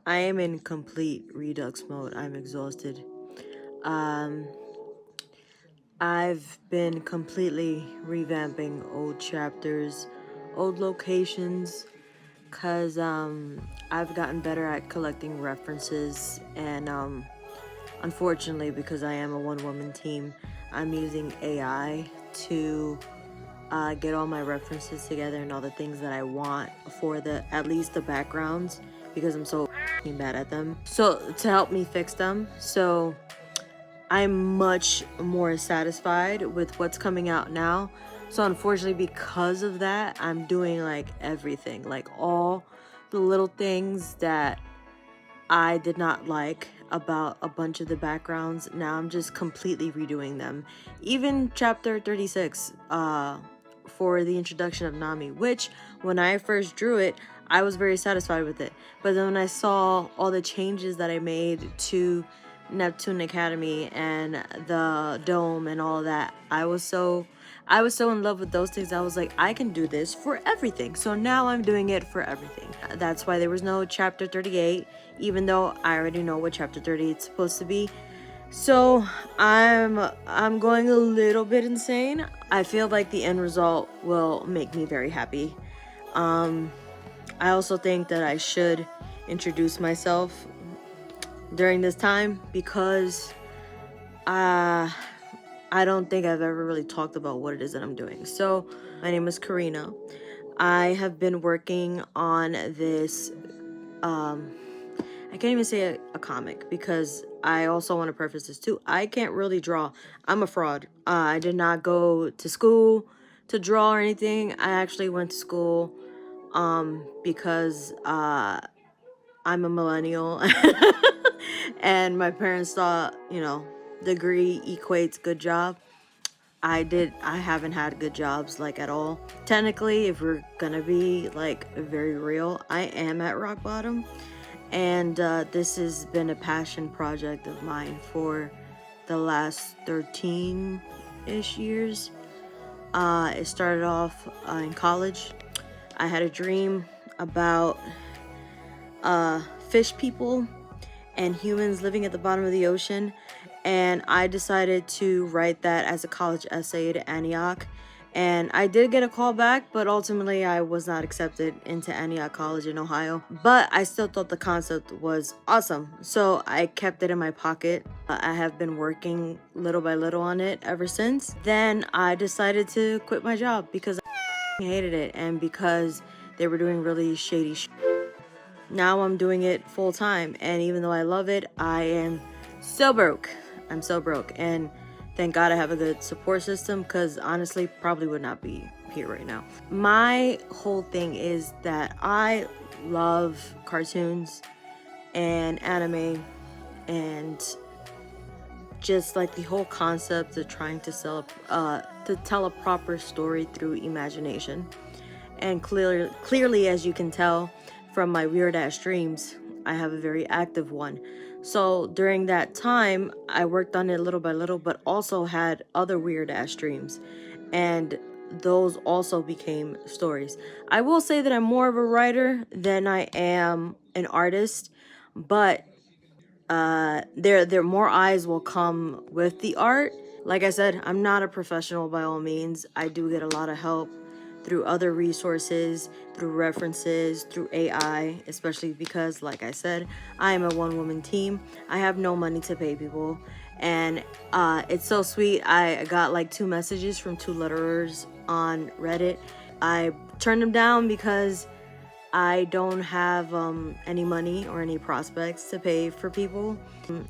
I am in complete Redux mode. I'm exhausted. Um, I've been completely revamping old chapters, old locations, cause I've gotten better at collecting references, and unfortunately, because I am a one-woman team, I'm using AI to get all my references together and all the things that I want for at least the backgrounds, because I'm so bad at them. So to help me fix them, so I'm much more satisfied with what's coming out now. So unfortunately, because of that, I'm doing like everything, like all the little things that I did not like about a bunch of the backgrounds. Now I'm just completely redoing them. Even chapter 36 for the introduction of Nami, which when I first drew it, I was very satisfied with it. But then when I saw all the changes that I made to Neptune Academy and the dome and all that, I was so in love with those things. I was like, I can do this for everything. So now I'm doing it for everything. That's why there was no chapter 38, even though I already know what chapter 38 is supposed to be. So I'm going a little bit insane. I feel like the end result will make me very happy. I also think that I should introduce myself during this time, because I don't think I've ever really talked about what it is that I'm doing. So my name is Karina. I have been working on this I can't even say a comic, because I also want to preface this too. I can't really draw. I'm a fraud. I did not go to school to draw or anything. I actually went to school because I'm a millennial and my parents thought, degree equates good job. I haven't had good jobs like at all. Technically, if we're gonna be like very real, I am at rock bottom. And this has been a passion project of mine for the last 13-ish years. It started off in college. I had a dream about fish people and humans living at the bottom of the ocean, and I decided to write that as a college essay to Antioch. And I did get a call back, but ultimately I was not accepted into Antioch College in Ohio. But I still thought the concept was awesome, so I kept it in my pocket. I have been working little by little on it ever since. Then I decided to quit my job because I hated it, and because they were doing really shady shit. Now I'm doing it full time, and even though I love it, I am so broke. I'm so broke, and thank God I have a good support system, because honestly, probably would not be here right now. My whole thing is that I love cartoons and anime, and just like the whole concept of trying to tell a proper story through imagination. And clearly, as you can tell from my weird ass dreams, I have a very active one. So during that time, I worked on it little by little, but also had other weird ass dreams, and those also became stories. I will say that I'm more of a writer than I am an artist, but there more eyes will come with the art. Like I said, I'm not a professional by all means. I do get a lot of help through other resources, through references, through AI, especially because, like I said, I am a one-woman team. I have no money to pay people, and it's so sweet. I got like 2 messages from 2 letterers on Reddit. I turned them down because I don't have any money or any prospects to pay for people.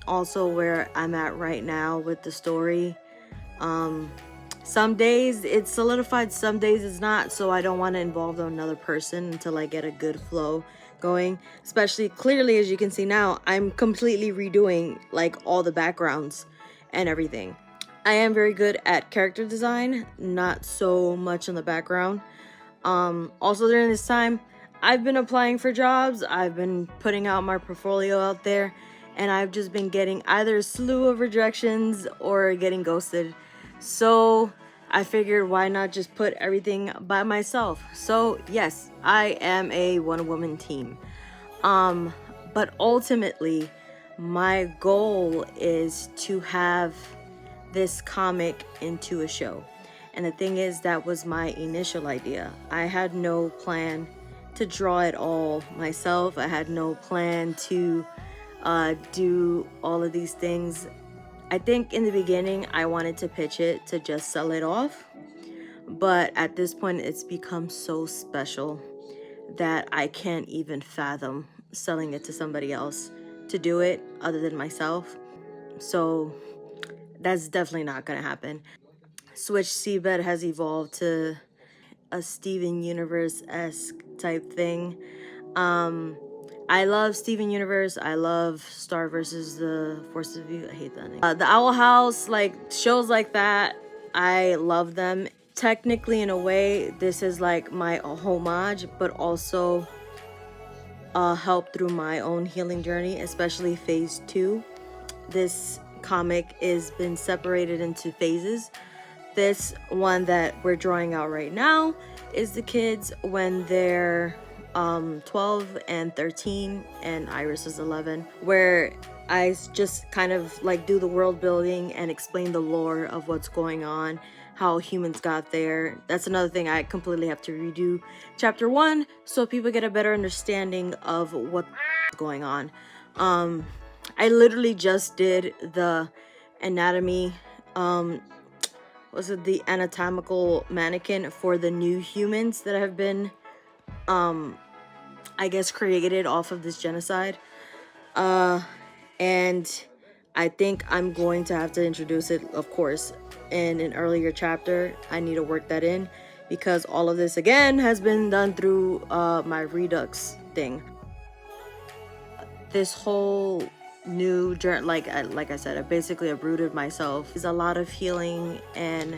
Also, where I'm at right now with the story, some days it's solidified, some days it's not, so I don't want to involve another person until I get a good flow going. Especially, clearly, as you can see now, I'm completely redoing like all the backgrounds and everything. I am very good at character design, not so much on the background. Also during this time, I've been applying for jobs, I've been putting out my portfolio out there, and I've just been getting either a slew of rejections or getting ghosted. So I figured, why not just put everything by myself? So yes, I am a one-woman team. But ultimately, my goal is to have this comic into a show. And the thing is, that was my initial idea. I had no plan to draw it all myself. I had no plan to do all of these things. I think in the beginning, I wanted to pitch it to just sell it off. But at this point, it's become so special that I can't even fathom selling it to somebody else to do it other than myself. So that's definitely not gonna happen. Switch Seabed has evolved to a Steven Universe-esque type thing. I love Steven Universe. I love Star versus the Forces of Evil. I hate that name. The Owl House, like shows like that, I love them. Technically, in a way, this is like my homage, but also help through my own healing journey, especially phase 2. This comic is been separated into phases. This one that we're drawing out right now is the kids when they're 12 and 13, and Iris is 11, where I just kind of like do the world building and explain the lore of what's going on, how humans got there. That's another thing, I completely have to redo chapter 1 so people get a better understanding of what's going on. I literally just did the anatomy, was it the anatomical mannequin for the new humans that have been, I guess, created off of this genocide. And I think I'm going to have to introduce it, of course, in an earlier chapter. I need to work that in because all of this, again, has been done through my Redux thing. This whole new journey, like I said, I basically uprooted myself. There's a lot of healing and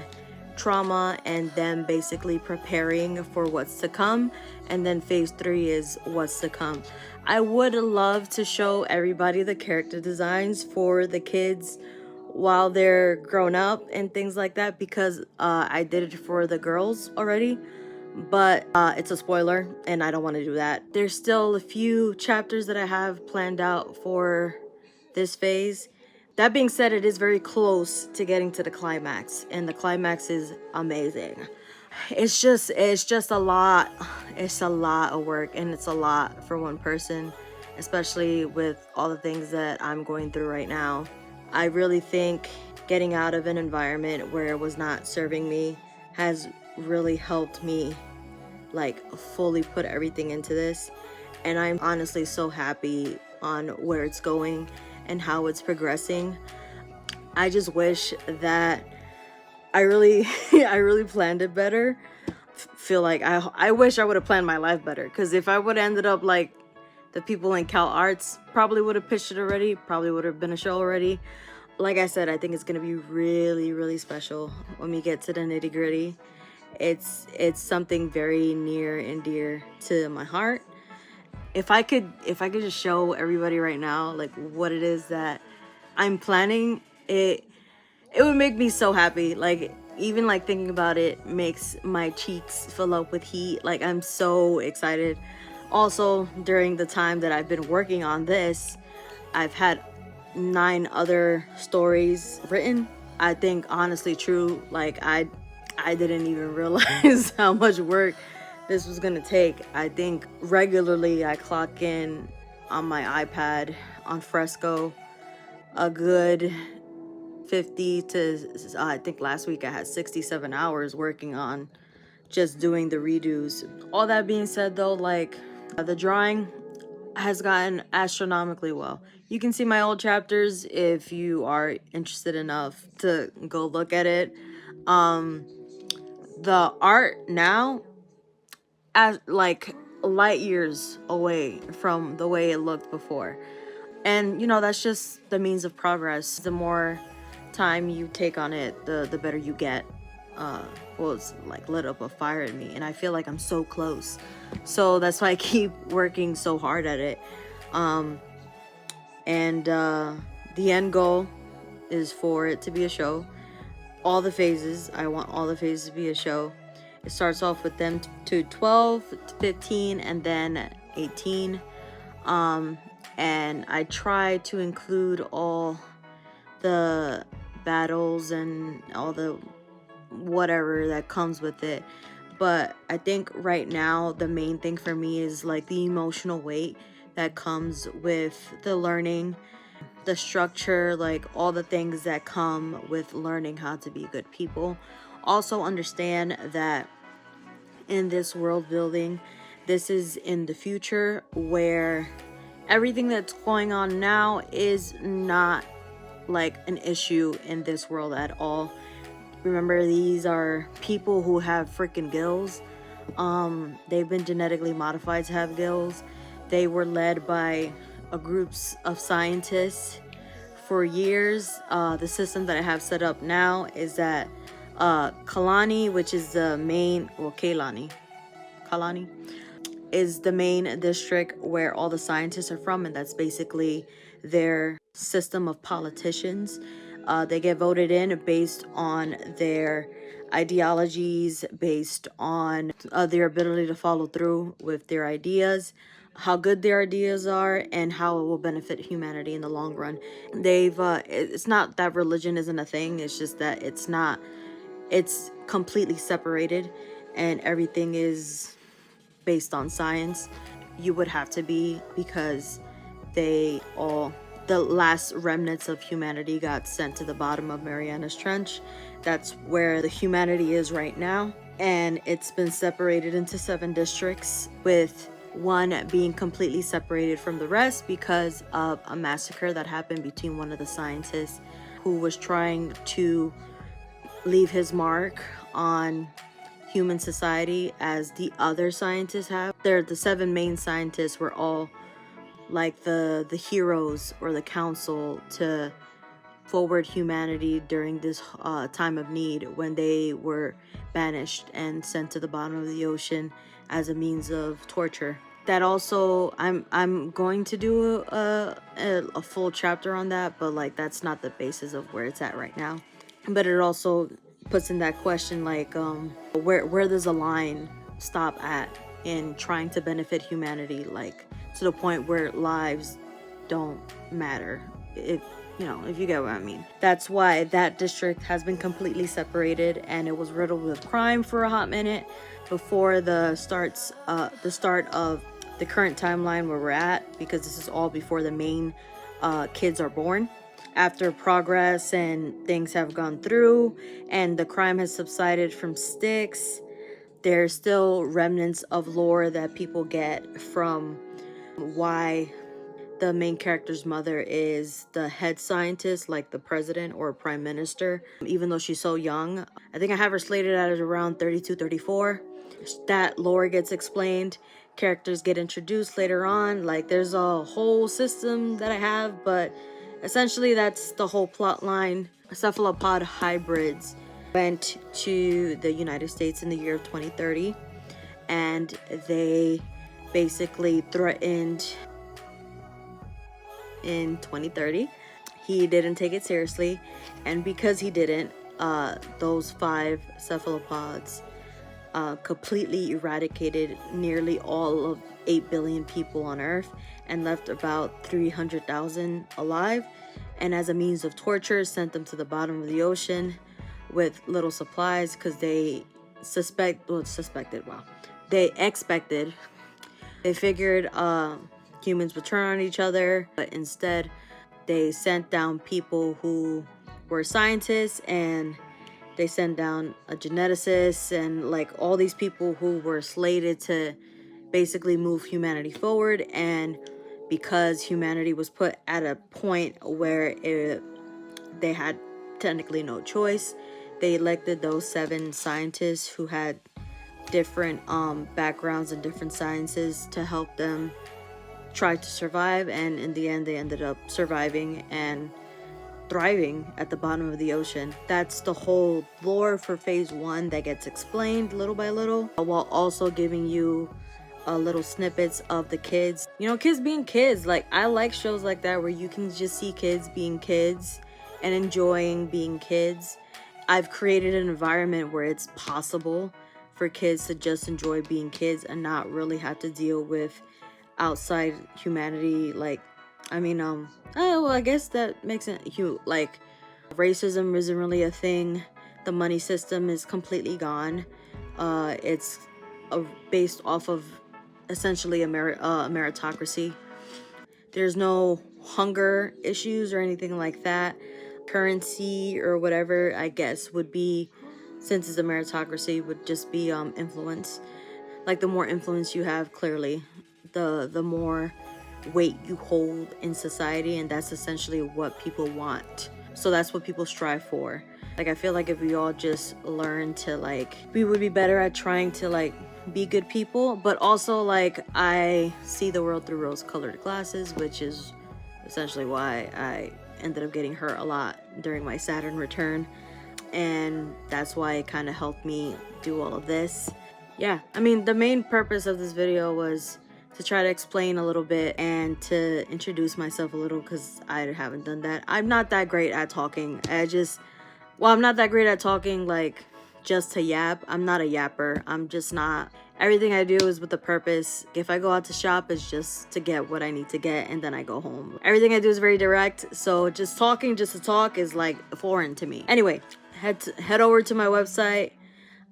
trauma and them basically preparing for what's to come, and then phase 3 is what's to come. I would love to show everybody the character designs for the kids while they're grown up and things like that, because I did it for the girls already, but it's a spoiler and I don't want to do that. There's still a few chapters that I have planned out for this phase. That being said, it is very close to getting to the climax, and the climax is amazing. It's just a lot. It's a lot of work, and it's a lot for one person, especially with all the things that I'm going through right now. I really think getting out of an environment where it was not serving me has really helped me like fully put everything into this, and I'm honestly so happy on where it's going and how it's progressing. I just wish that I really planned it better. Feel like I wish I would have planned my life better, because if I would have ended up like the people in Cal Arts, probably would have pitched it already, probably would have been a show already. Like I said, I think it's gonna be really special when we get to the nitty gritty. It's something very near and dear to my heart. If I could just show everybody right now like what it is that I'm planning, it would make me so happy. Like even like thinking about it makes my cheeks fill up with heat. Like I'm so excited. Also, during the time that I've been working on this, I've had 9 other stories written. I think honestly true, like I didn't even realize how much work this was gonna take. I think regularly I clock in on my iPad on Fresco a good 50 to, I think last week I had 67 hours working on just doing the redos. All that being said though, like the drawing has gotten astronomically well. You can see my old chapters if you are interested enough to go look at it. The art now, as like light years away from the way it looked before, and you know that's just the means of progress. The more time you take on it, the better you get. Well, it's like lit up a fire in me, and I feel like I'm so close, so that's why I keep working so hard at it. And the end goal is for it to be a show. All the phases, I want all the phases to be a show. It starts off with them to 12, 15, and then 18. and I try to include all the battles and all the whatever that comes with it. But I think right now the main thing for me is like the emotional weight that comes with the learning, the structure, like all the things that come with learning how to be good people. Also understand that in this world building, this is in the future where everything that's going on now is not like an issue in this world at all. Remember, these are people who have freaking gills. They've been genetically modified to have gills. They were led by a groups of scientists for years. The system that I have set up now is that Kalani, which is the main, well, Kalani is the main district where all the scientists are from, and that's basically their system of politicians. They get voted in based on their ideologies, based on their ability to follow through with their ideas, how good their ideas are, and how it will benefit humanity in the long run. It's not that religion isn't a thing, it's just that it's completely separated, and everything is based on science. You would have to be, because the last remnants of humanity got sent to the bottom of Mariana's Trench. That's where the humanity is right now. And it's been separated into 7 districts, with one being completely separated from the rest because of a massacre that happened between one of the scientists who was trying to leave his mark on human society as the other scientists have. The 7 main scientists were all like the heroes or the council to forward humanity during this time of need, when they were banished and sent to the bottom of the ocean as a means of torture. That also, I'm going to do a full chapter on that, but like that's not the basis of where it's at right now. But it also puts in that question, like where does a line stop at in trying to benefit humanity, like to the point where lives don't matter, if you get what I mean. That's why that district has been completely separated, and it was riddled with crime for a hot minute before the start of the current timeline where we're at, because this is all before the main kids are born. After progress and things have gone through and the crime has subsided from Styx, there's still remnants of lore that people get from why the main character's mother is the head scientist, like the president or prime minister, even though she's so young. I think I have her slated at around 32, 34. That lore gets explained. Characters get introduced later on. Like, there's a whole system that I have, but essentially that's the whole plot line. Cephalopod hybrids went to the United States in the year of 2030, and they basically threatened in 2030. He didn't take it seriously, and because he didn't, those 5 cephalopods completely eradicated nearly all of 8 billion people on Earth and left about 300,000 alive, and as a means of torture sent them to the bottom of the ocean with little supplies, because they they figured humans would turn on each other, but instead they sent down people who were scientists, and they sent down a geneticist, and like all these people who were slated to basically move humanity forward. And because humanity was put at a point where they had technically no choice, they elected those 7 scientists who had different backgrounds and different sciences to help them try to survive. And in the end, they ended up surviving and thriving at the bottom of the ocean. That's the whole lore for phase 1 that gets explained little by little, while also giving you little snippets of the kids. Kids being kids. Like, I like shows like that where you can just see kids being kids and enjoying being kids. I've created an environment where it's possible for kids to just enjoy being kids and not really have to deal with outside humanity, like I mean, oh, well, I guess that makes it like racism isn't really a thing. The money system is completely gone. It's based off of essentially a meritocracy. There's no hunger issues or anything like that. Currency or whatever, I guess, would be, since it's a meritocracy, would just be influence. Like the more influence you have, clearly, the more weight you hold in society, and that's essentially what people want. So that's what people strive for. Like, I feel like if we all just learn to, like, we would be better at trying to, like, be good people. But also, like, I see the world through rose-colored glasses, which is essentially why I ended up getting hurt a lot during my Saturn return. And that's why it kind of helped me do all of this. Yeah, I mean, the main purpose of this video was to try to explain a little bit and to introduce myself a little, because I haven't done that. I'm not that great at talking. I'm not that great at talking, like, just to yap. I'm not a yapper. I'm just not. Everything I do is with a purpose. If I go out to shop, it's just to get what I need to get, and then I go home. Everything I do is very direct, so just talking just to talk is, like, foreign to me. Anyway, head over to my website.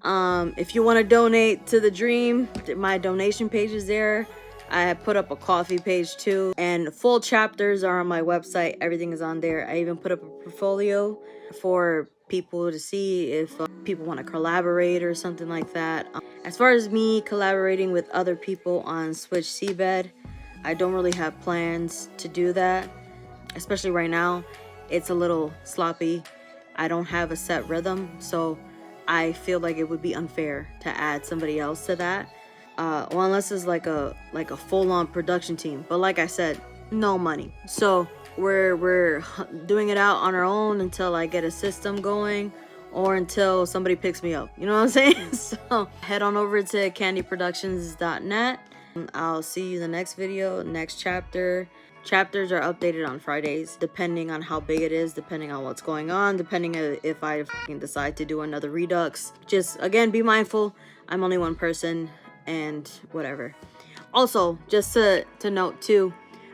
If you want to donate to the dream, my donation page is there. I put up a coffee page too, and full chapters are on my website. Everything is on there. I even put up a portfolio for people to see if people want to collaborate or something like that. As far as me collaborating with other people on Switch Seabed, I don't really have plans to do that, especially right now. It's a little sloppy. I don't have a set rhythm, so I feel like it would be unfair to add somebody else to that. Well, unless it's like a full-on production team. But like I said, no money. So we're doing it out on our own until I get a system going, or until somebody picks me up. You know what I'm saying? So head on over to candyproductions.net. I'll see you in the next video, next chapter. Chapters are updated on Fridays, depending on how big it is, depending on what's going on, depending if I decide to do another Redux. Just, again, be mindful. I'm only one person, and whatever. Also, just to note too,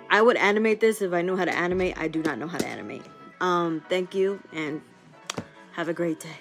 I would animate this if I knew how to animate. I do not know how to animate. Thank you, and have a great day.